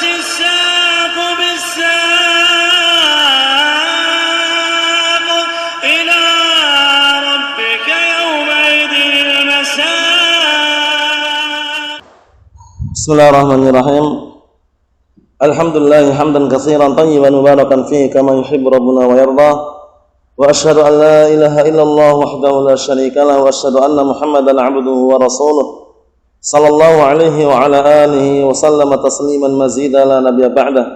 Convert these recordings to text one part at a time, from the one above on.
الساق بالساق إلى ربك يومئذ المساق. بسم الله الرحمن الرحيم. Alhamdulillah hamdan katsiran tayyiban mubarakan fihi kama yuhibbu rabbuna wa yarda. Wa asyhadu an la ilaha illallah wahdahu la syarika lahu wa asyhadu anna Muhammadan 'abduhu wa rasuluh. Sallallahu alaihi wa ala alihi wa sallama tasliman mazida la nabiyya ba'dah.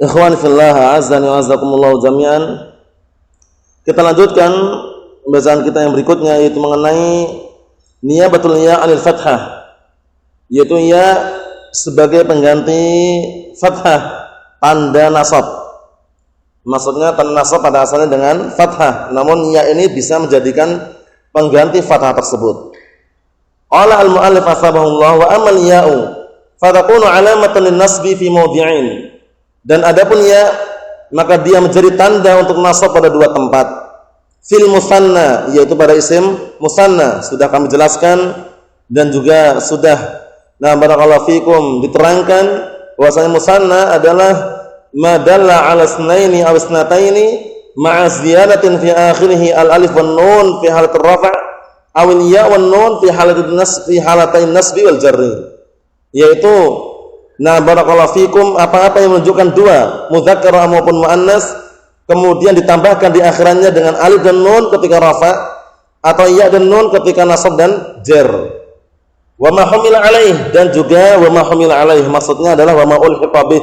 Ikhwani fillah, a'azzani wa a'azzakumullah jami'an. Kita lanjutkan pembahasan kita yang berikutnya, yaitu mengenai niyabatul ya 'anil fathah, yaitu ya sebagai pengganti fathah, tanda nasab. Maksudnya tanda nasab pada asalnya dengan fathah, namun ya ini bisa menjadikan pengganti fathah tersebut. Qala al-mu'allif asbahullah wa amal ya'u fatakunu alamatan lin-nasbi fi mawdi'ain. Dan adapun ya, maka dia menjadi tanda untuk nasab pada dua tempat. Fil musanna, yaitu pada isim musanna, sudah kami jelaskan dan juga sudah barakallahu fikum diterangkan bahwasanya musanna adalah ma dalla 'ala isnaini aw isnataini ma'a ziyadatin fi akhirih al-alif wan nun fi halat ar-rafa' aw al-ya wan nun fi halat an-nasb fi halatain nasbi wal jarri, yaitu barakallahu fikum apa-apa yang menunjukkan dua, mudzakkar maupun muannas, kemudian ditambahkan di akhirannya dengan alif dan nun ketika rafa' atau ya dan nun ketika nasab dan jar. Wa ma humila alaih, dan juga wa ma humila alaih maksudnya adalah wa ma ulhiqa bih,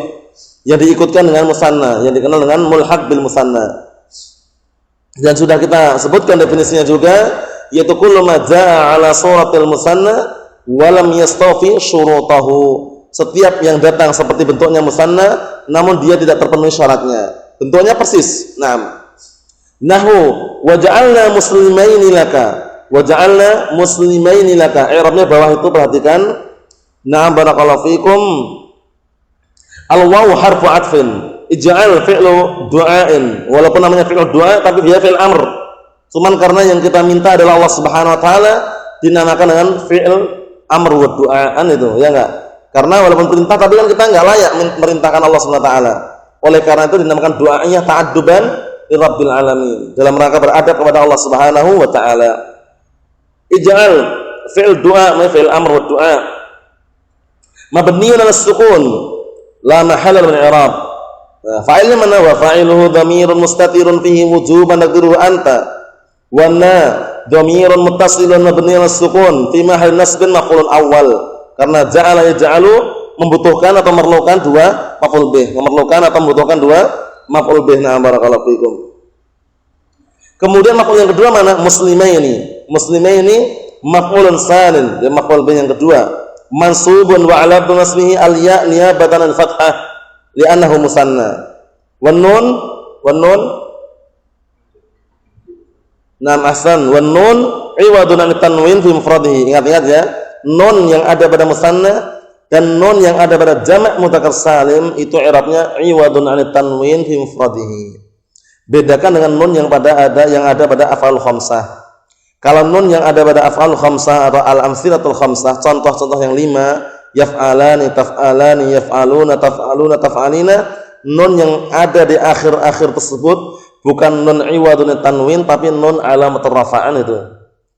yang diikutkan dengan musanna, yang dikenal dengan mulhaq bil musanna. Dan sudah kita sebutkan definisinya juga, yaitu kullu ma jaa ala suratil musanna wa lam yastafi syurutahu. Setiap yang datang seperti bentuknya musanna namun dia tidak terpenuhi syaratnya. Bentuknya persis. Nahu wa ja'alna muslimaini laka. Wa ja'alna muslimaini laka. I'rabnya bawah itu perhatikan. Barakallahu fikum. Al-wawu harfu atfin. Ij'al fi'lu du'ain. Walaupun namanya fi'lu du'a tapi dia fi'il amr. Cuman karena yang kita minta adalah Allah Subhanahu wa taala, dinamakan dengan fi'il amr wa du'aan itu, ya enggak? Karena walaupun perintah tapi kan kita enggak layak merintahkan Allah Subhanahu wa taala. Oleh karena itu dinamakan doanya ta'adduban li rabbil alamin, dalam rangka beradab kepada Allah Subhanahu wa taala. Ij'al fi'il du'a ma fi'il amr wa du'a mabniun 'ala as-sukun la mahalla min i'rab. Fa'ilnya mana? Wa fa'iluhu dhamirun mustatirun fihi wujuban naqdiruhu anta wa na dhamirun muttasilun mabniun 'ala as-sukun fi mahalli nasbin maf'ulun awwal. Karena ja'ala yaj'alu membutuhkan atau memerlukan dua maf'ul bih, memerlukan atau membutuhkan dua maf'ul bih. Barakallahu fikum. Kemudian maf'ul yang kedua mana? Muslimaini. Muslimaini maf'ulun tsanin, dan maf'ul bih yang kedua mansubun wa 'alamatu nasbihi al-ya niyabatan al-fathah li'annahu musanna. Wan nun ahsan, wan nun iwadun an tanwin fi mufradihi. Ingat-ingat ya, nun yang ada pada musanna dan nun yang ada pada jama' mudzakkar salim itu i'rabnya iwadun an tanwin fi mufradihi. Bedakan dengan nun yang ada pada af'al khamsah. Kalau nun yang ada pada af'al khamsah atau al-amtsilatul khamsah, contoh-contoh yang 5, yaf'alani, taf'alani, yaf'aluna, taf'aluna, taf'alina, nun yang ada di akhir-akhir tersebut bukan nun iwadun tanwin tapi nun alamatul rafa'an itu.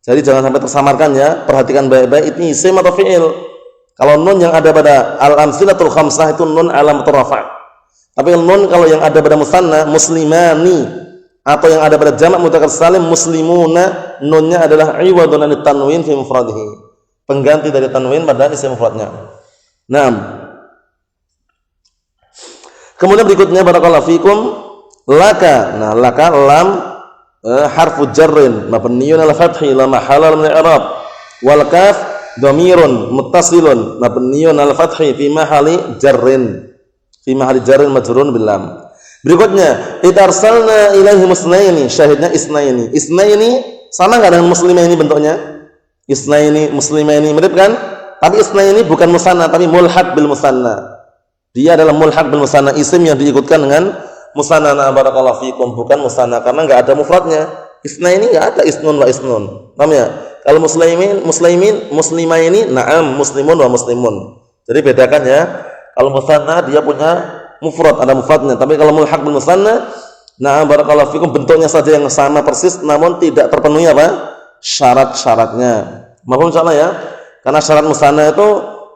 Jadi jangan sampai tersamarkan ya, perhatikan baik-baik itu isim atau fi'il. Kalau nun yang ada pada al-amtsilatul khamsah itu nun alamatul rafa'. Tapi nun kalau yang ada pada musanna muslimani atau yang ada pada jamak mudzakkar salim muslimuna, nunnya adalah iwadun an tanwin fi mufradihi, pengganti dari tanwin pada isim mufradnya. Kemudian berikutnya barakallahu fikum laka. Laka lam harfu jarrin mabniun ala fathi la mahalla min i'rab, wal kaf dhamirun muttasilun mabniun ala fathi fi mahalli jarrin majrurun bil lam. Berikutnya idarsalna ilaihi musnaini, syahidnya isnaini. Isnaini sama enggak dengan muslimaini bentuknya? Isnaini, muslimaini mirip kan? Tapi isnaini bukan musanna tapi mulhaq bil musanna. Dia adalah mulhaq bil musanna, isim yang diikutkan dengan musanna. Barakallahu fikum, bukan musanna karena enggak ada mufradnya. Isnaini enggak ada isnun wa isnun. Paham ya? Kalau muslimaini na'am muslimun wa muslimun. Jadi bedakan ya. Kalau musanna dia punya mufrad, ada mufradnya. Tapi kalau mulhaq bil musanna, nah barakallahu fikum, bentuknya saja yang sama persis namun tidak terpenuhi apa? Syarat-syaratnya. Mahfum insyaallah ya. Karena syarat musanna itu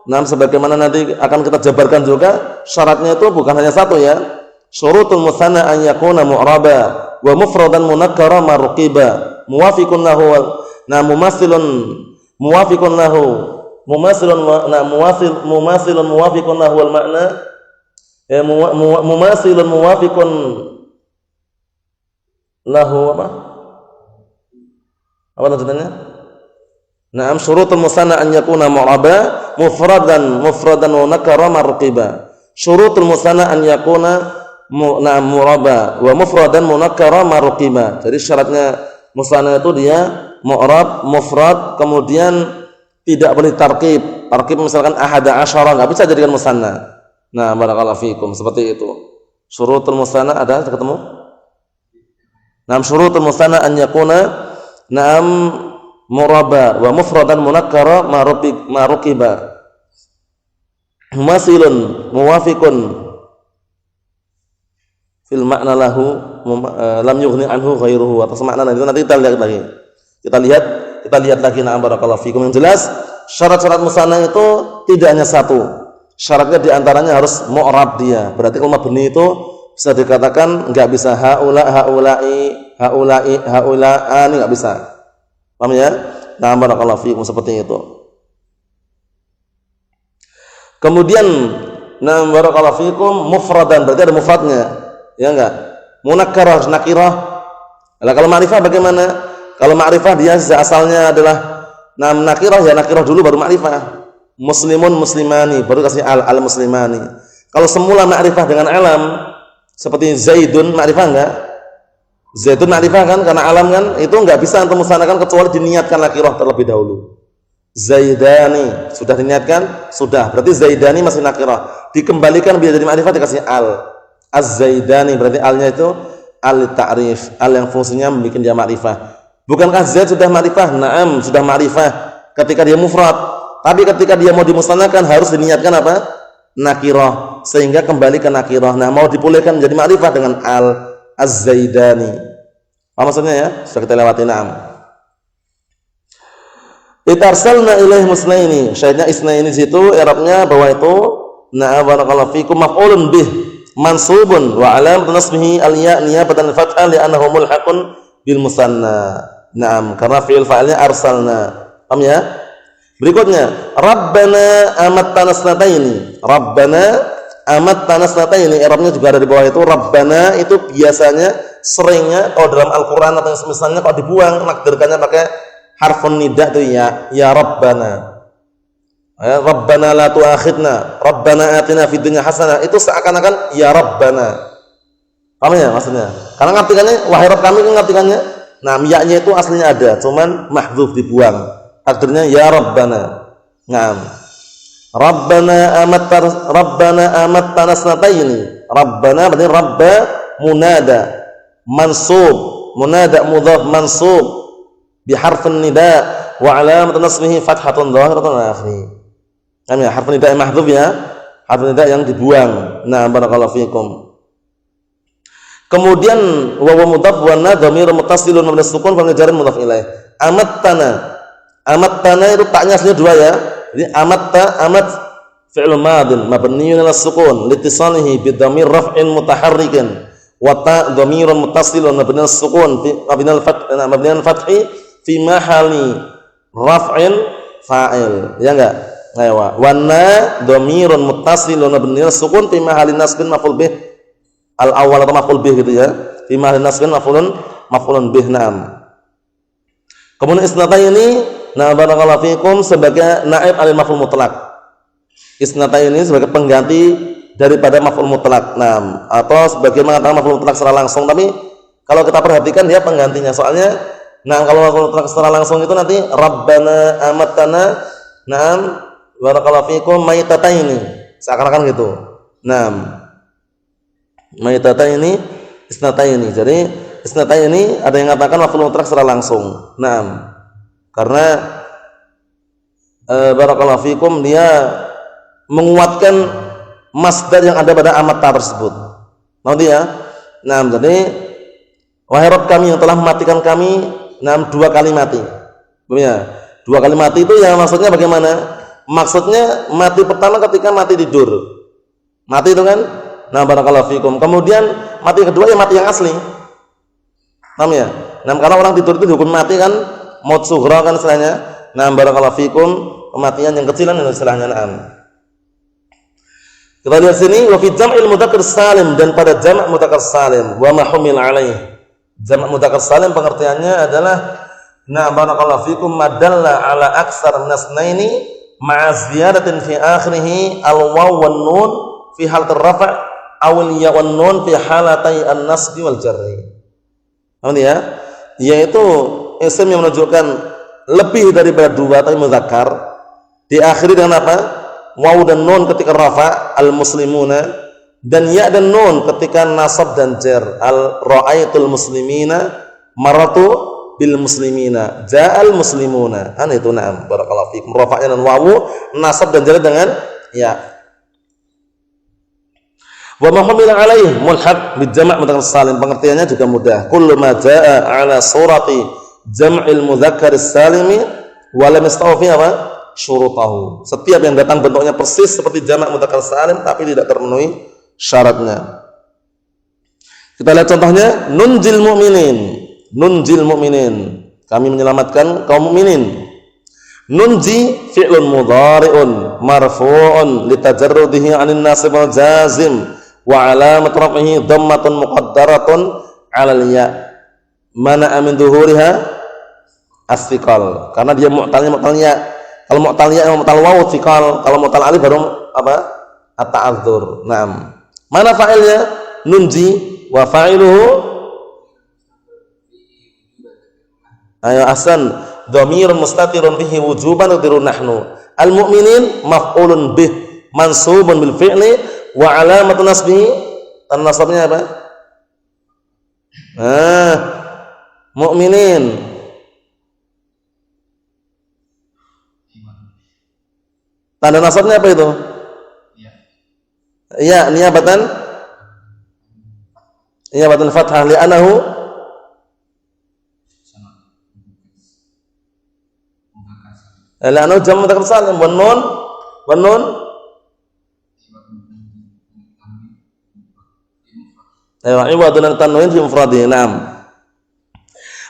sebagaimana nanti akan kita jabarkan juga, syaratnya itu bukan hanya satu ya. Syurutul musanna an yakuna mu'raba wa mufradan munakkara marqiba muwafiqun lahu mumasilun muwafiqun lahu mumasilun mumasilun muwafiqun lahu wal makna mumasilun muwafiqun lahu apa tulisannya? Naam syurutul musanna an yakuna mu'raba mufradan wa nakara marqiba. Syurutul musanna an yakuna mu'raba wa mufradan munakkara marqiba. Jadi syaratnya musanna itu dia mu'rab, mufrad, kemudian tidak boleh tarkib. Tarkib misalkan ahada asyara enggak bisa jadikan musanna. Nah, barakallahu fikum, seperti itu. Syurutul musanna ada ketemu? Naam syurutul musanna an yakuna muraba wa mufradan munakkara maruqiba mumasilun muwafiqun fil makna lahu lam yughni anhu ghairuhu. Atas makna itu nanti kita lihat lagi. Kita lihat lagi. Na'am barakallahu fikum. Yang jelas syarat-syarat musanna itu tidak hanya satu. Syaratnya diantaranya harus mu'rab dia. Berarti kalau mabni itu bisa dikatakan enggak bisa haula'i enggak bisa. Paham ya? Nah, barakallahu fiikum, seperti itu. Kemudian barakallahu fiikum mufradan, berarti ada mufradnya. Ya enggak? Munakkarah, nakirah. Lah kalau ma'rifah bagaimana? Kalau ma'rifah dia asalnya adalah nakirah, ya nakirah dulu baru ma'rifah. Muslimun muslimani baru kasih al muslimani. Kalau semula ma'rifah dengan alam seperti Zaidun, ma'rifah enggak? Zaidun ma'rifah kan, karena alam kan, itu enggak bisa untuk musanakan kecuali diniatkan nakirah terlebih dahulu. Zaidani sudah diniatkan, sudah, berarti Zaidani masih nakirah. Dikembalikan biar jadi ma'rifah dikasih al. Az-Zaidani berarti alnya itu al ta'rif, al yang fungsinya membuat dia ma'rifah. Bukankah Zaid sudah ma'rifah? Naam, sudah ma'rifah ketika dia mufrad. Tapi ketika dia mau dimusanakan harus diniatkan apa? Nakirah, sehingga kembali ke nakirah. Nah, mau dipulihkan menjadi ma'rifah dengan al. Az-Zaidani. Apa maksudnya ya? Sudah kita lewati. Naam. Itarsalna ilaih musnaini. Syahidnya isnaini situ i'rabnya bahwa itu barakallahu fikum maf'ulun bih mansubun wa alamat nasbihi al-ya niyabatan al-fathah li'annahu mulhaqun bil musanna. Naam, karena fi'il fa'ilnya arsalna. Paham ya? Berikutnya, Rabbana amattana snataini. Rabbana amattana snataini, i'rabnya juga ada di bawah itu. Rabbana itu biasanya seringnya kalau dalam Al-Qur'an atau semisalnya kalau dibuang nakdirkannya pakai harfun nida itu ya Rabbana. Ya, Rabbana la tu'akhidna, Rabbana atina fid dunya hasanah, itu seakan-akan ya Rabbana. Paham ya maksudnya? Karena ngartikannya wahai Rabb kami, kan ngartikannya. Nah, ya-nya itu aslinya ada, cuman mahdzuf, dibuang. Takdirnya ya Rabbana. Naam. Rabbana amattana snataini. Rabbana berarti rabba munada mansub, munada mudhaf mansub bi harfin nida wa alamat nasbihi fathatun dhahiratun akhir. Kami ya, harfun nida mahdzuf ya. Harfun nida yang dibuang. Nah, barakallahu fikum. Kemudian wawa mudhaf wa na dhamir muttasilun mabni sukun fa jarin mudhaf ilaih. Amattana itu taknya aslinya dua ya. Jadi amat fi'il madin mabniun 'ala sukun litisanihi bi dhamir raf'in mutaharrikin wa ta dhamirun muttasilun mabniun 'ala sukun fi mabniun fathi fi mahali raf'in fa'il. Ya enggak? Ayo wa na dhamirun muttasilun mabniun 'ala sukun fi mahali nasbin maf'ul bih al awal atau maf'ul bih gitu ya. Fi mahali nasbin maf'ulun bih. Naam. Kemudian isnatai ini barakallahu fikum sebagai naib alil maf'ul mutlaq. Isnatai ini sebagai pengganti daripada maf'ul mutlaq. Naam, atau sebagai mengatakan maf'ul mutlaq secara langsung, tapi kalau kita perhatikan dia penggantinya. Soalnya kalau maf'ul mutlaq secara langsung itu nanti Rabbana amattana barakallahu fikum maitataini. Seakan-akan gitu. Naam. Maitataini isnataini. Jadi isnataini ada yang mengatakan maf'ul mutlaq secara langsung. Naam. Karena barakallahu fikum dia menguatkan masdar yang ada pada amata tersebut. Nanti ya. Nah, jadi wahai Rabb kami yang telah mematikan kami, dua kali mati. Ya. Dua kali mati itu yang maksudnya bagaimana? Maksudnya mati pertama ketika mati tidur. Mati itu kan? Nah, barakallahu fikum. Kemudian mati kedua ya mati yang asli. Paham ya? Nah, karena orang tidur itu dihukum mati kan, maut sughra kan istilahnya. Nah, barakallahu fikum, kematian yang kecilan itu istilahnya. Kita lihat sini, wa fi jam'il mudzakkar salim, dan pada jamak mudzakkar salim, wa ma humil alaih. Jamak mudzakkar salim pengertiannya adalah barakallahu fikum madalla ala aksar min asnaini ma'a ziyadatin fi akhirih al-waw wan nun fi halatir rafa' aw al-ya wan nun fi halatai an-nasb wal jarri. Paham ya? Yaitu isim yang menunjukkan lebih daripada dua tapi mudzakkar, diakhiri dengan apa? Waw dan nun ketika rafa' al-muslimuna, dan ya dan nun ketika nasab dan jar, al-ra'aitul muslimina maratu bil muslimina ja'al muslimuna. Itu barakallahu fikum, rafa'nya dan wawu, nasab dan jar dengan ya. Wa ma humila alaih mulhaq bil jama' mudzakkar salim, pengertiannya juga mudah. Kullu ma jaa'a ala surati jam'il mudzakkar salimi wa lam yastawfi apa? Syurutahu. Setiap yang datang bentuknya persis seperti jamak mudzakkar salim tapi tidak terpenuhi syaratnya. Kita lihat contohnya, nunjil mu'minin. Nunjil mu'minin, kami menyelamatkan kaum mukminin. Nunji fi'lun mudhari'un marfu'un litajarrudihi 'anil nasib wal jazim wa 'alamat raf'ihi dhammatun muqaddaratun 'alal ya. Mana min dhuhuriha as-thiqal, karena dia mu'talnya mu'tal ya. Kalau mu'tal ya mu'tal wawu thiqal, kalau mu'tal alif baru apa? At-ta'adzur. Naam. Mana fa'ilnya? Nunji, wa fa'iluhu ayo asan dhamirun mustatirun bihi wujuban udirun nahnu. Al-mu'minin maf'ulun bih mansubun bil fi'li wa alamatun nasbihi, tanda nasabnya apa? Mu'minin tanda nasabnya apa itu? Ya, niyabatan fathah li'anahu jam' mudzakkar salim, wan nun iwadun tanwin fi mufradi. Naam.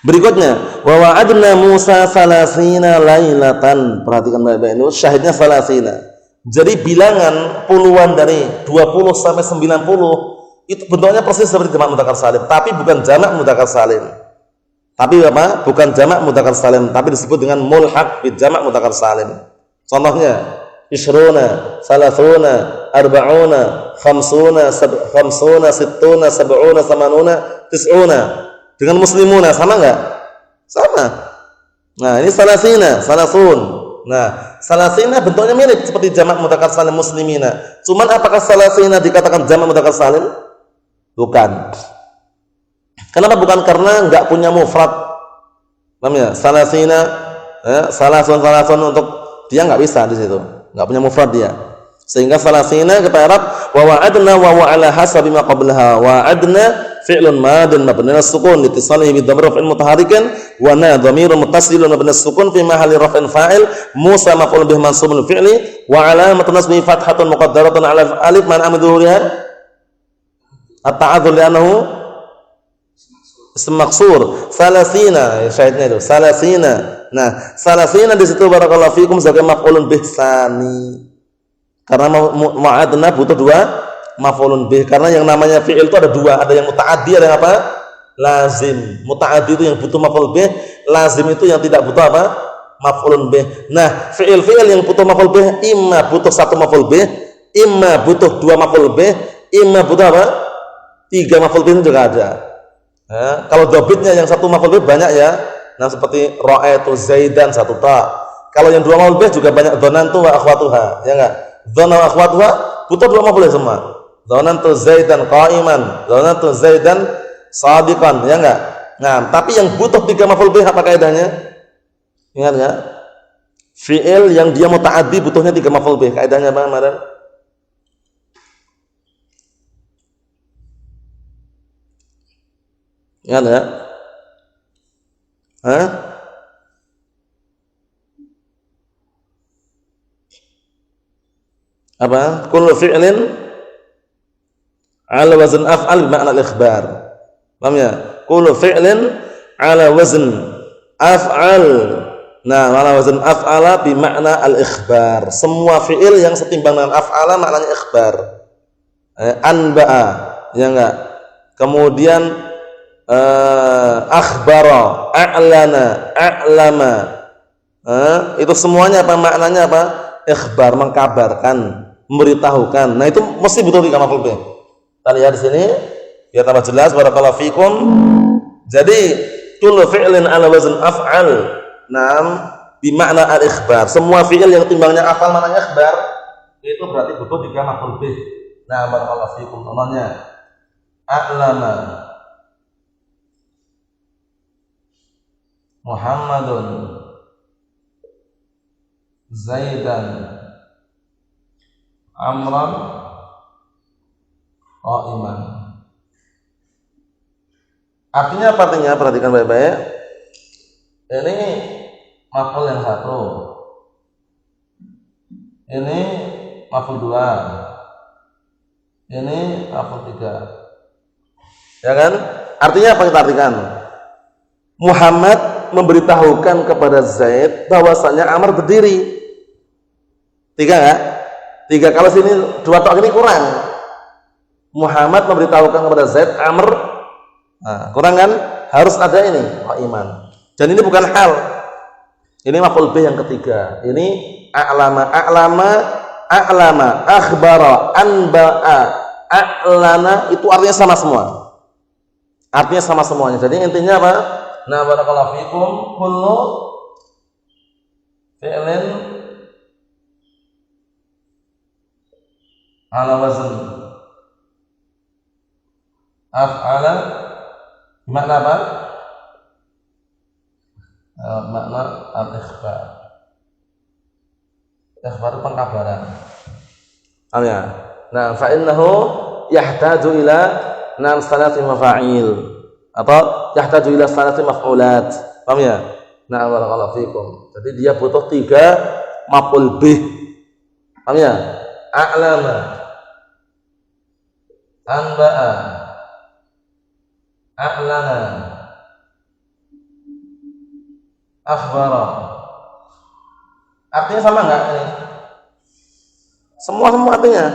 Berikutnya, wa wa'adna Musa salasina lailatan. Perhatikan baik-baik, ini syahidnya salasina. Jadi bilangan puluhan dari 20 sampai 90 itu bentuknya persis seperti jamak mudzakkar salim, tapi bukan jamak mudzakkar salim. Tapi apa? Bukan jamak mudzakkar salim, tapi disebut dengan mulhaq bi jamak mudzakkar salim. Contohnya, ishruna, salasuna, arba'una, khamsuna, sittuna, sab'una, samanuna, tis'una. Dengan muslimuna sama enggak? Sama. Nah, ini salasina, salasun. Nah, salasina bentuknya mirip seperti jamak mudzakkar salim muslimina. Cuman apakah salasina dikatakan jamak mudzakkar salim? Bukan. Kenapa bukan? Karena enggak punya mufrad. Paham ya? Salasina, salasun untuk dia enggak bisa di situ. Enggak punya mufrad dia. Sehingga salasina kita Arab wa wa'adna wa ala hasabi ma qablaha. Wa'adna fi'lun madin mabni as-sukun litisalihi bi dhamir raf'in mutaharikan wa na dhamirun muttasilun mabni as-sukun fi mahalli raf'in fa'il. Musa maf'ul bih mansubun fi'li wa alamatun nasbihi fathatun muqaddaratun 'ala alif man amad dhuhuriha at-ta'adzur li'annahu ism maksur. Salasina, syahidnya itu salasina. Nah, salasina di situ barakallahu fikum sebagai maf'ulun bih tsani. Karena mu'adna butuh dua maf'ulun bih, karena yang namanya fi'il itu ada dua, ada yang muta'addi, ada yang apa? Lazim. Muta'addi itu yang butuh maf'ul bih, lazim itu yang tidak butuh apa? Maf'ulun bih. Nah, fi'il yang butuh maf'ul bih imma butuh satu maf'ul bih, imma butuh dua maf'ul bih, imma butuh apa? Tiga maf'ul bih juga ada. Nah, kalau dobitnya yang satu maf'ul bih banyak ya. Nah, seperti ra'aitu zaidan satu ta. Kalau yang dua maf'ul bih juga banyak, dhanantu wa akhwatuha, ya enggak? Dhana wa akhwatuha butuh dua maf'ul bih semua. Dhanantu zaidan qa'iman, dhanantu zaidan shadiqan, ya enggak? Nah, tapi yang butuh tiga maf'ul bih apa kaidahnya? Ingat enggak? Fi'il yang dia muta'addi butuhnya tiga maf'ul bih. Kaidahnya apa kemarin? Ingat ya? Hah? Apa? Kullu fi'lin ala wazn af'al bermakna al-ikhbar. Paham ya? Kullu fi'lin ala wazn af'al. Nah, ala wazn af'ala bermakna al-ikhbar. Semua fi'il yang setimbang dengan af'ala maknanya ikhbar. Anba'a, ya enggak? Kemudian akhbara, a'lana, a'lama. Itu semuanya apa maknanya apa? Ikhbar, mengkabarkan, memberitahukan. Nah, itu mesti butuh 3 maf'ul bih. Kita lihat di sini biar tambah jelas. Barakallahu fikum. Jadi, kullu fi'lin ala wazn af'al. Naam, bimakna al-ikhbar. Semua fi'il yang timbangnya af'al maknanya ikhbar, itu berarti butuh 3 maf'ul bih. Nah, barakallahu fikum. Contohnya a'lama Muhammadun Zaidan Amran Qa'iman. Artinya apa artinya? Perhatikan baik-baik. Ini maf'ul yang satu, ini maf'ul 2, ini maf'ul 3. Ya kan? Artinya apa kita artikan? Muhammad memberitahukan kepada Zaid bahwasanya Amr berdiri. 3 enggak? 3. Kalau sini 2 tok ini kurang. Muhammad memberitahukan kepada Zaid Amr, nah, kurang kan? Harus ada ini iman. Dan ini bukan hal. Ini maf'ul bih yang ketiga. Ini a'lama, akhbara, anba'a, a'lana, itu artinya sama semua. Artinya sama semuanya. Jadi intinya apa? Nah, barakallahu fikum, kullu fi'lin ala wazn af'ala makna apa? Makna al-ikhbar. Ikhbar itu pengkabaran. Paham ya? Nah, fa innahu yahtaju ila salati mafa'il atau yahtaju ila salati maf'ulat. Paham ya? Nah, barakallahu fikum. Jadi dia butuh 3 maf'ul bih. Paham ya? A'lama, anba'a, a'lana, akhbara. Artinya sama enggak ini? Semua artinya.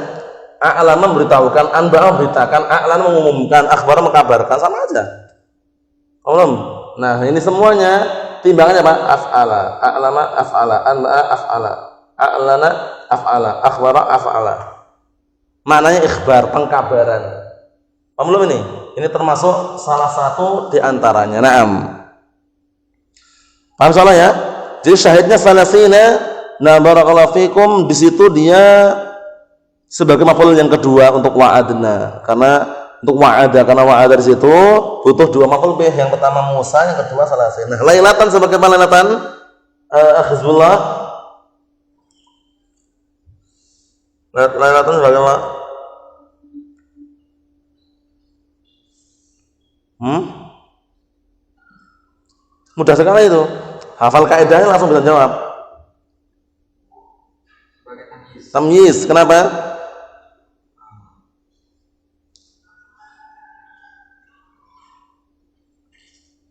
A'lama memberitahukan, anba'a memberitakan, a'lana mengumumkan, akhbara mengkabarkan, sama aja. Nah, ini semuanya timbangannya apa? Af'ala, a'lama af'ala, anba'a af'ala, a'lana af'ala, akhbara af'ala. Maknanya ikhbar, pengkabaran. Paham belum ini? Ini termasuk salah satu di antaranya. Naam. Paham salah ya? Jadi syahidnya salasina. Nah, barakallahu fikum, di situ dia sebagai maf'ul yang kedua untuk wa'adna. Karena untuk wa'ada, karena wa'ada di situ butuh 2 maf'ul bih. Yang pertama Musa, yang kedua salasina. Lailatan sebagai apa lailatan? Hizbullah. Lailatan sebagai apa? Mudah sekali itu. Hafal kaidahnya langsung bisa jawab. Tamyiz. Kenapa?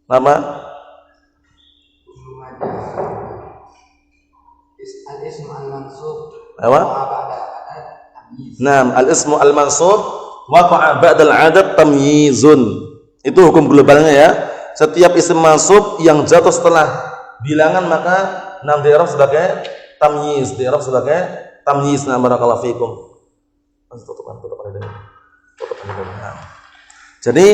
Nama? Al-ismu al-mansub. Apa? Naam, al-ismu al-mansub waqa'a ba'dal 'adad tamyizun. Itu hukum globalnya ya. Setiap isim mansub yang jatuh setelah bilangan maka nam di'rab sebagai tamyiz, di'rab sebagai tamyiz. Nah, barakallahu fikum. Tutupan ini. Jadi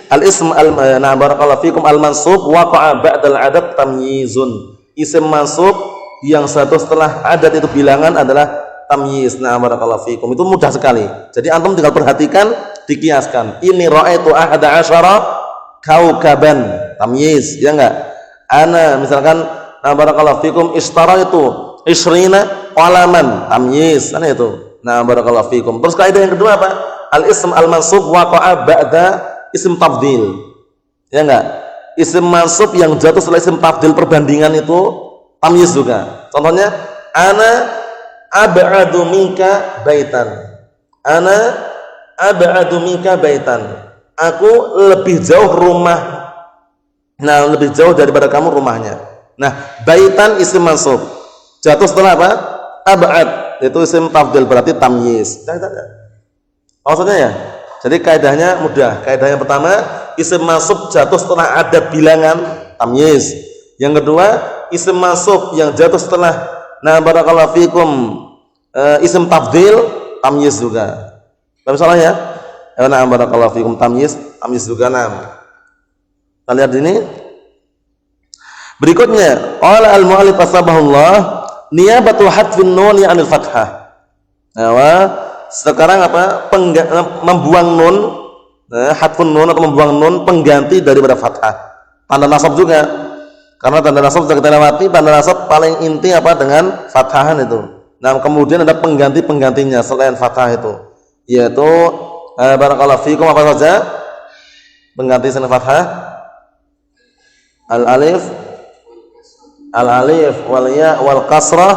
al-ism barakallahu fikum al-mansub waqa'a ba'dal 'adad tamyizun. Isim mansub yang satu setelah adat itu bilangan adalah tamyiz. Nah, barakallahu fikum. Itu mudah sekali. Jadi antum tinggal perhatikan, dikiaskan. Ini ra'aitu 11 kaukaban, tamyiz, ya enggak? Ana misalkan nah, barakallahu fikum istaraitu 20 qalaman, tamyiz. Kan itu. Nah, barakallahu fikum. Terus kaidah yang kedua apa? Al-ism al-mansub waqa'a ba'da ism tafdhil. Ya enggak? Isim mansub yang jatuh setelah isim tafdil perbandingan itu tamyiz juga. Contohnya ana ab'adu minka baitan. Ana ab'adu minka baitan. Aku lebih jauh rumah. Nah, lebih jauh daripada kamu rumahnya. Nah, baitan isim mansub. Jatuh setelah apa? Ab'ad. Itu isim tafdil berarti tamyiz. Maksudnya ya? Jadi kaidahnya mudah. Kaidah yang pertama, isim mansub jatuh setelah ada bilangan tamyiz. Yang kedua, isim mansub yang jatuh setelah barakallahu fikum isim tafdil tamyiz juga. Tapi salah ya? Barakallahu fikum tamyiz juga Kita lihat ini. Berikutnya, qala al-mu'allif asbahullah niyabatul hadfin nun 'anil fathah. Sekarang apa? Membuang nun, hadfun nun atau membuang nun pengganti daripada fathah. Tanda nasab juga. Karena tanda nasab sudah kita lewati, tanda nasab paling inti apa dengan fathahan itu. Nah, kemudian ada pengganti-penggantinya selain fathah itu. Yaitu barakallahu fikum apa saja? Pengganti selain fathah? Al-alif wal ya wal kasrah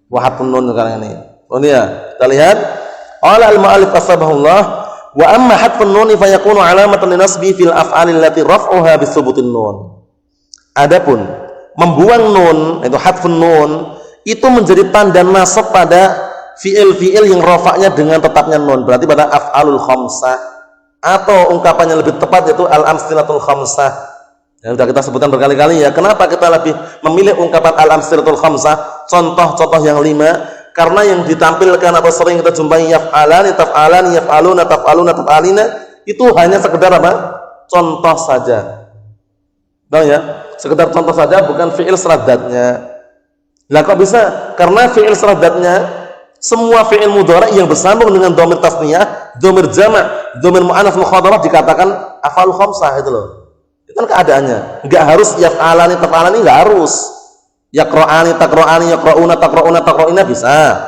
wa hadfun nun sekarang ini. Oh ya, kita lihat. Qala al-mu'allif asbahullah wa amma hadfun nun fa yakunu 'alamatan linasbi fil af'alil lati raf'uha bi thubutin nun. Adapun membuang nun itu hadfun nun itu menjadi tanda nasab pada fi'il-fi'il yang rafa'nya dengan tetapnya nun, berarti pada af'alul khamsah atau ungkapan yang lebih tepat yaitu al-amsilatul khamsah. Yang sudah kita sebutkan berkali-kali ya. Kenapa kita lebih memilih ungkapan al-amsilatul khamsah, contoh-contoh yang 5? Karena yang ditampilkan atau sering kita jumpai yaf'alani, taf'alani, yaf'aluna, taf'aluna, taf'alina itu hanya sekedar apa? Contoh saja. Tahu ya? Sekedar contoh saja, bukan fi'il seradatnya. Lah kok bisa? Karena fi'il seradatnya semua fi'il mudhari' yang bersambung dengan dhamir tasniyah, dhamir jama', dhamir mu'annats mukhatabah dikatakan af'al khamsah itu loh. Itu kan keadaannya. Enggak harus yaf'alani, taf'alani, enggak harus. Yaqra'ani, taqra'ani, yaqra'una, taqra'una, taqra'ina bisa.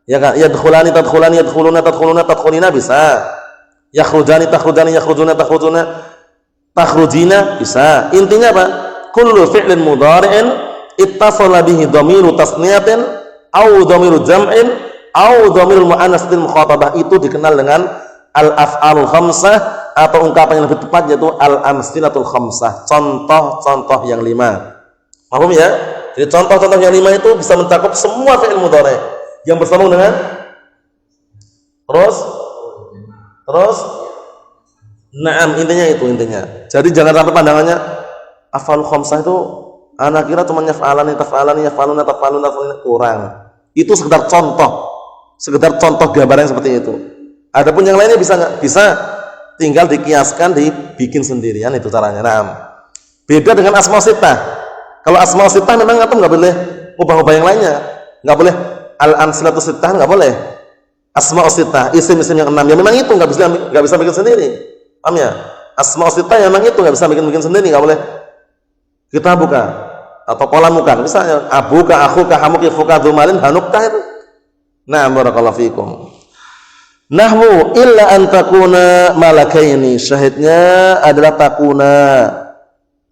Ya kan? Yadkhulani, tadkhulani, yadkhuluna, tadkhuluna, tadkhulina bisa. Yakhrujani, takhrujani, yakhrujuna, takhrujuna, takhrujina bisa. Intinya apa? Kullu fi'lin mudhari'in ittasala bihi dhamiru tasniyatin aw dhamiru jam'in aw dhamiru mu'annatsatin mukhatabah itu dikenal dengan al-af'alul khamsah atau ungkapan yang lebih tepat yaitu al-amsilatul khamsah, contoh-contoh yang 5. Paham ya? Jadi contoh-contoh yang 5 itu bisa mencakup semua fi'il mudhari' yang bersambung dengan terus na'am, intinya itu intinya. Jadi jangan sampai pandangannya af'alul khamsah itu anak kira cuma yaf'alani, taf'alani, yaf'aluna, taf'aluna, kurang. Itu sekedar contoh gambaran seperti itu. Adapun yang lainnya bisa enggak? Bisa, tinggal dikiaskan, dibikin sendirian, itu caranya. Na'am. Beda dengan asma sittah. Kalau asma sittah memang antum enggak boleh ubah-ubah yang lainnya. Enggak boleh al-amsilatu sittah, enggak boleh. Asma sittah, isim-isim yang 6 ya memang itu enggak bisa bikin sendiri. Paham ya? Asma sittah ya memang itu enggak bisa bikin sendiri, enggak boleh. Kita buka atau kolamukan. Misalnya abuka, akhuka, hamuki, fuka, dhumalin, hanukka itu. Nah, barakallahu fikum. Nahwu illa an takuna malakaini. Syahidnya adalah takuna.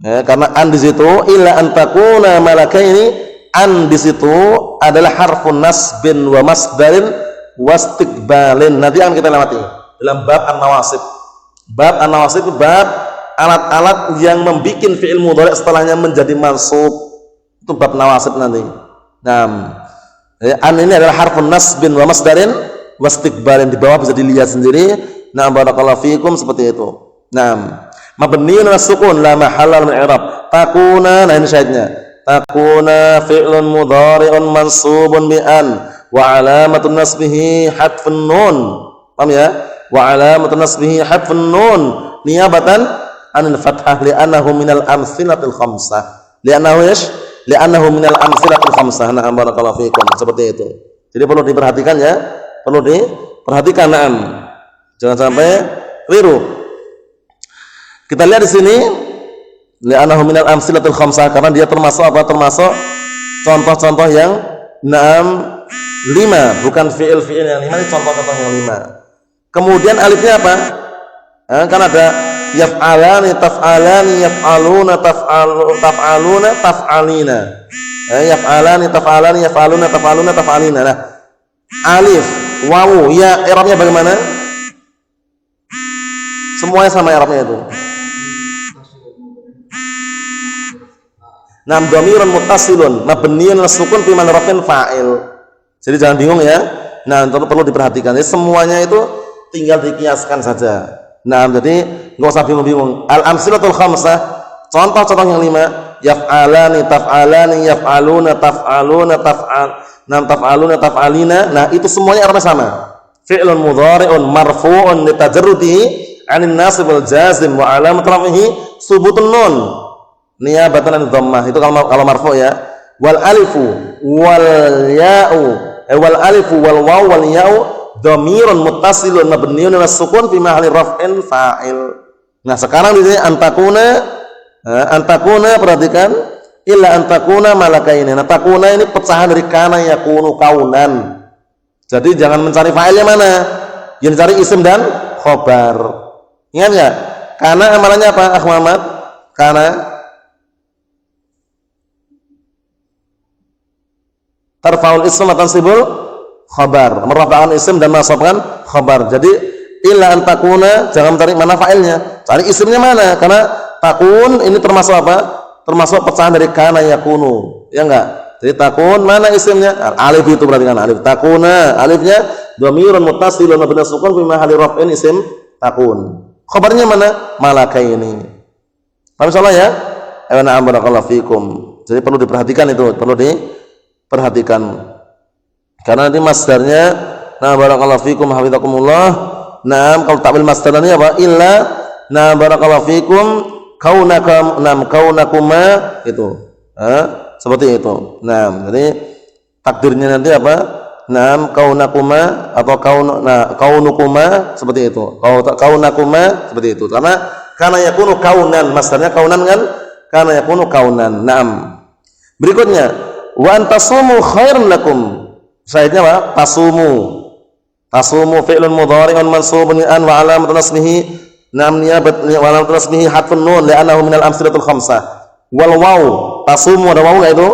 Ya, karena an di situ illa an takuna malakaini, an di situ adalah harfun nasbin wa masdarin wastiqbalin. Nanti akan kita lewati dalam bab an-nawasib. Bab an-nawasib itu bab alat-alat yang membuat fi'il mudhari' setelahnya menjadi mansub. Itu bab nawasib nanti. Nah, an ini adalah harfun nasbin wa masdarin wastiqbalin, di bawah bisa dilihat sendiri. Nah, barakallahu fikum seperti itu. Nah, mabniun 'ala sukun la mahalla min i'rab. Takuna, nah ini syahidnya. Takuna fi'lun mudhari'un mansubun bi an wa 'alamatun nasbihi hadfun nun. Paham ya? Wa 'alamatun nasbihi hadfun nun niyabatan 'anil fathah li'annahu minal amsilatil khamsah. Li'annahu minal amsilatil khamsah. Nah, barakallahu fikum seperti itu. Jadi perlu diperhatikan ya. Perlu diperhatikan, na'am. Jangan sampai keliru. Kita lihat di sini li'annahu minal amsilatil khamsah, karena dia termasuk apa? Termasuk contoh-contoh yang 5, bukan fi'il yang 5, ini contoh-contoh yang 5. Kemudian alifnya apa? Kan ada yaf'alani taf'alani yaf'aluna taf'aluna taf'alina. Yaf'alani taf'alani yaf'aluna taf'aluna taf'alina. Nah, alif, wawu, ya, i'rabnya bagaimana? Semuanya sama i'rabnya itu. Nam dhamirun muttasilun mabniun 'ala sukun fi mahall raf'in fa'il. Jadi jangan bingung ya. Nah, itu perlu diperhatikan. Jadi semuanya itu tinggal dikiaskan saja. Nah, jadi enggak usah bingung-bingung. Al-amsilatul khamsah, contoh-contoh yang 5, yaf'alani taf'alani yaf'aluna taf'aluna nam taf'aluna taf'alina. Nah, itu semuanya artinya sama. Fi'lun mudhari'un marfu'un litajarrudihi 'anil nasib wal jazim wa 'alamat raf'ihi subutun nun niyabatan an dhammah. Itu kalau marfu' ya. Wal alifu wal ya'u wal alifu wal waw wal ya'u dhamirun muttasilun mabniun 'ala sukun fi mahalli raf'in fa'il. Nah, sekarang di sini antakuna perhatikan illa antakuna malakaini. Nah, takuna ini pecahan dari kana yakunu kaunan. Jadi jangan mencari fa'ilnya mana, yang cari isim dan khobar. Ingat enggak? Kana amalannya apa, Akh Muhammad? Kana tarfa'ul ism wa tansibul khabar, merafa'kan isim dan menasabkan khabar. Jadi illa antakuna, jangan mencari mana fa'ilnya, cari isimnya mana, karena takun ini termasuk apa? Termasuk pecahan dari kana yakunu, ya enggak? Jadi takun mana isimnya? Alif itu perhatikan alif. Takuna, alifnya dhamirun muttasilun mabniun sukun fi mahalli raf'in isim takun. Khabarnya mana? Malakaini. Paham insyaallah ya? Na'am barakallahu fikum. Jadi perlu diperhatikan itu, perlu diperhatikan. Karena nanti masdarnya, nah barakallahu fikum hafizakumullah. Nah, kalau takwil masdarnya apa? Illa nah barakallahu fikum kaunakuma itu. Seperti itu. Nah, jadi takdirnya nanti apa? Nah, kaunakuma atau kaunukuma seperti itu. Kaunakuma seperti itu. Karena yakunu kaunan, masdarnya kaunan kan? Karena yakunu kaunan. Naam. Berikutnya, wa antasumu khairun lakum. Syaitnya apa? Tasumu. Tasumu fi'lun mudhari'un mansubun an wa alamatun nasbihi nam niyabat wa alamatun nasbihi hatfun nun li'annahu minal amsilatul khamsah. Wal waw, tasumu ada waw enggak itu?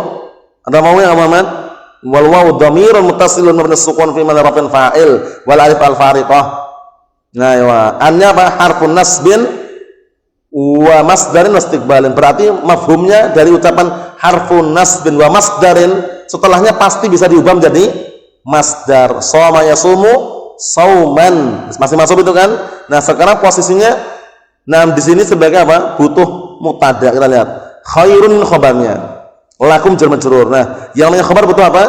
Ada waw ya Muhammad? Wal waw dhamirun muttasilun mabniun sukun fi mahall raf'in fa'il wal alif al fariqah. Nah, ya. Annya apa? Harfun nasbin wa masdarin wastiqbalin. Berarti mafhumnya dari ucapan harfun nasbin wa masdarin setelahnya pasti bisa diubah menjadi masdar. Shoma yasumu sauman. Masih masuk itu kan? Nah, sekarang posisinya di sini sebagai apa? Butuh mubtada. Kita lihat. Khairun khabarnya, lakum jar majrur. Nah, yang namanya khabar butuh apa?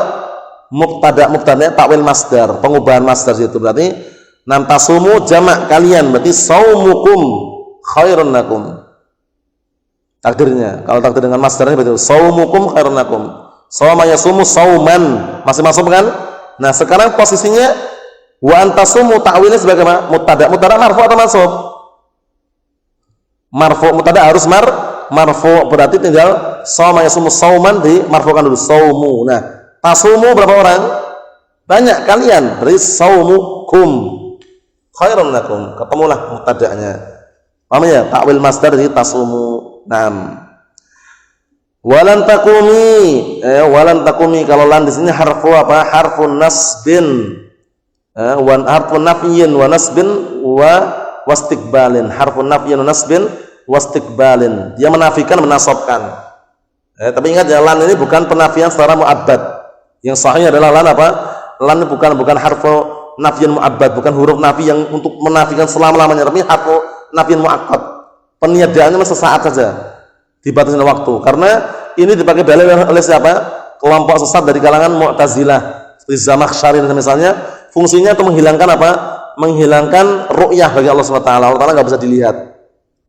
Mubtada takwil masdar, pengubahan masdar itu. Berarti nam tasumu jamak kalian, berarti saumukum khairun lakum. Takdirnya, kalau takdir dengan masdarnya berarti saumukum khairun lakum. Shoma yasumu sauman. Masih masuk kan? Nah, sekarang posisinya wa antasumu takwilnya sebagai apa? Mubtada marfu atau mansub? Marfu, mubtada harus marfu, berarti tinggal shoma yasumu sauman dimarfukan dulu, saumu. Nah, tasumu berapa orang? Banyak kalian, berarti saumukum khairun lakum. Ketemulah mubtada'nya. Paham ya? Takwil masdar di tasumu. Naam. Walan takumi kalau lan di sini harfu apa? Harfun nasbin. Harfun nafyin wa nasbin wa wastiqbalin. Harfun nafyin wa nasbin wastiqbalin, dia menafikan, menasabkan. Tapi ingat ya, lan ini bukan penafian secara mu'abbad. Yang sahih adalah lan apa? Lan bukan harfu nafyin mu'abbad, bukan huruf nafi yang untuk menafikan selama-lamanya, tapi harfu nafyin mu'aqqad. Peniadaannya sesaat saja, dibatasi waktu. Karena ini dipakai dalil oleh siapa? Kelompok sesat dari kalangan Mu'tazilah, seperti Zamakhsyari misalnya. Fungsinya untuk menghilangkan apa? Menghilangkan ru'yah bagi Allah SWT. Allah Ta'ala nggak bisa dilihat.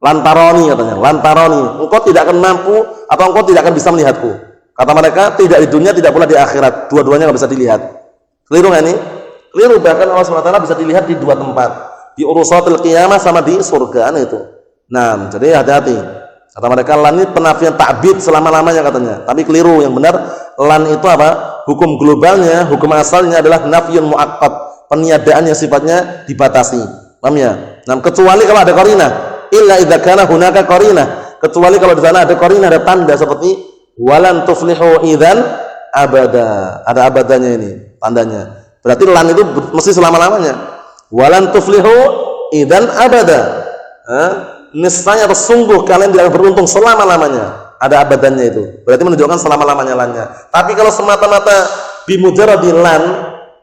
Lantaroni katanya, lantaroni, engkau tidak akan mampu atau engkau tidak akan bisa melihatku. Kata mereka, tidak di dunia, tidak pula di akhirat, dua-duanya nggak bisa dilihat. Keliru nggak ini? Keliru, bahkan Allah SWT bisa dilihat di dua tempat, di urusatil qiyamah sama di surga itu. Nah, jadi hati-hati. Kata mereka, lan ini penafian ta'bid selama-lamanya katanya. Tapi keliru, yang benar lan itu apa? Hukum globalnya, hukum asalnya adalah nafyun mu'aqqad, peniadaan yang sifatnya dibatasi. Paham ya? Nah, kecuali kalau ada qarinah. illa idza kana hunaka qarinah, kecuali kalau di sana ada qarinah, ada tanda seperti walan tuflihu idzan abada. Ada abadanya ini tandanya. Berarti lan itu mesti selama-lamanya. Walan tuflihu idzan abada. Niscaya atau sungguh kalian tidak akan beruntung selama-lamanya. Ada abadannya itu. Berarti menunjukkan selama-lamanya lannya. Tapi kalau semata-mata bimujarradi lan,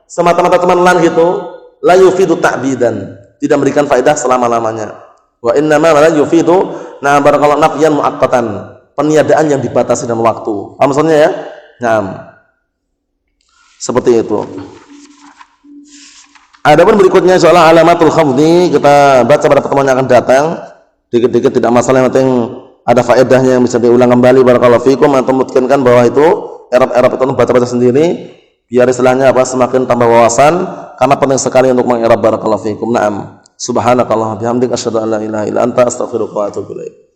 semata-mata teman lan gitu, la yufidu ta'bidan, tidak memberikan faedah selama-lamanya. Wa innama la yufidu na barakallahu nafyan muaqqatan, peniadaan yang dibatasi dengan waktu. Paham maksudnya ya? Naam. Seperti itu. Adapun berikutnya soal alamatul khafdi, kita baca pada pertemuan yang akan datang. Dikit-dikit tidak masalah, yang penting ada faedahnya yang bisa diulang kembali. Barakallahu fikum. Atau mungkinkan bahwa itu i'rab-i'rab itu baca-baca sendiri biar istilahnya semakin tambah wawasan, karena penting sekali untuk meng'irab. Barakallahu fikum. Naam. Subhanakallahumma bihamdika asyhadu an la ilaha illa anta astaghfiruka wa atubu ilaik.